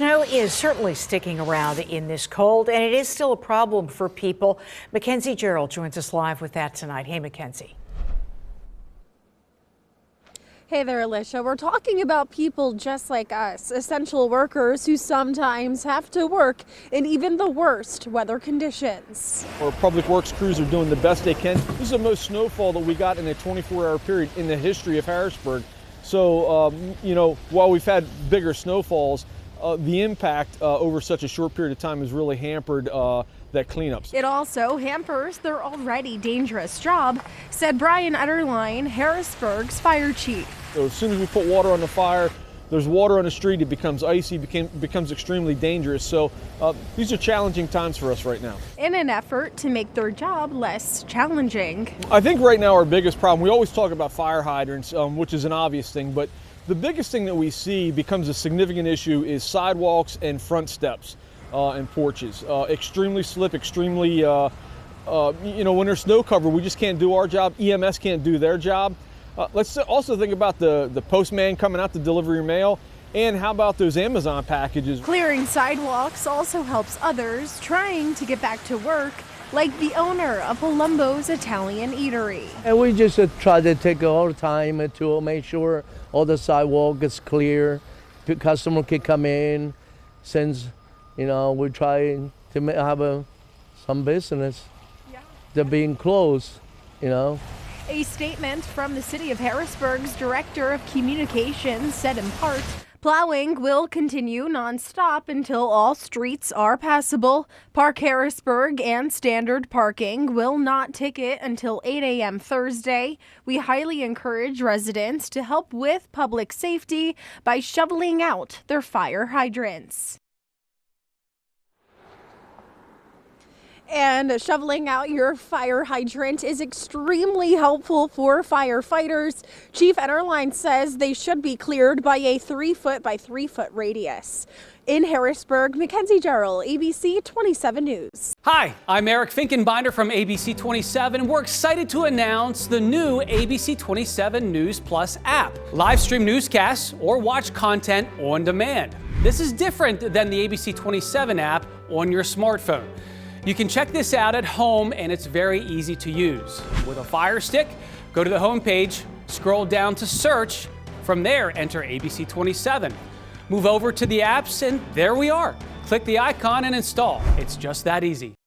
Snow is certainly sticking around in this cold, and it is still a problem for people. Mackenzie Gerald joins us live with that tonight. Hey, Mackenzie. Hey there, Alicia. We're talking about people just like us, essential workers who sometimes have to work in even the worst weather conditions. Our public works crews are doing the best they can. This is the most snowfall that we got in a 24-hour period in the history of Harrisburg. So, while we've had bigger snowfalls, the impact over such a short period of time has really hampered that cleanups. It also hampers their already dangerous job, said Brian Etterline, Harrisburg's fire chief. So as soon as we put water on the fire, there's water on the street, it becomes icy, becomes extremely dangerous. So these are challenging times for us right now. In an effort to make their job less challenging. I think right now our biggest problem, we always talk about fire hydrants, which is an obvious thing, but the biggest thing that we see becomes a significant issue is sidewalks and front steps and porches. Extremely slip, extremely, when there's snow cover, we just can't do our job. EMS can't do their job. Let's also think about the postman coming out to deliver your mail. And how about those Amazon packages? Clearing sidewalks also helps others trying to get back to work, like the owner of Palumbo's Italian Eatery. And we just try to take all the time to make sure all the sidewalk is clear, the customer can come in, since, we try to have some business. They're being closed, A statement from the city of Harrisburg's director of communications said in part, plowing will continue nonstop until all streets are passable. Park Harrisburg and standard parking will not ticket until 8 a.m. Thursday. We highly encourage residents to help with public safety by shoveling out their fire hydrants. And shoveling out your fire hydrant is extremely helpful for firefighters. Chief Etterline says they should be cleared by a 3-foot by 3-foot radius. In Harrisburg, Mackenzie Gerald, ABC 27 News. Hi, I'm Eric Finkenbinder from ABC 27, and we're excited to announce the new ABC 27 News Plus app. Live stream newscasts or watch content on demand. This is different than the ABC 27 app on your smartphone. You can check this out at home, and it's very easy to use. With a Fire Stick, go to the home page, scroll down to search. From there, enter ABC 27. Move over to the apps, and there we are. Click the icon and install. It's just that easy.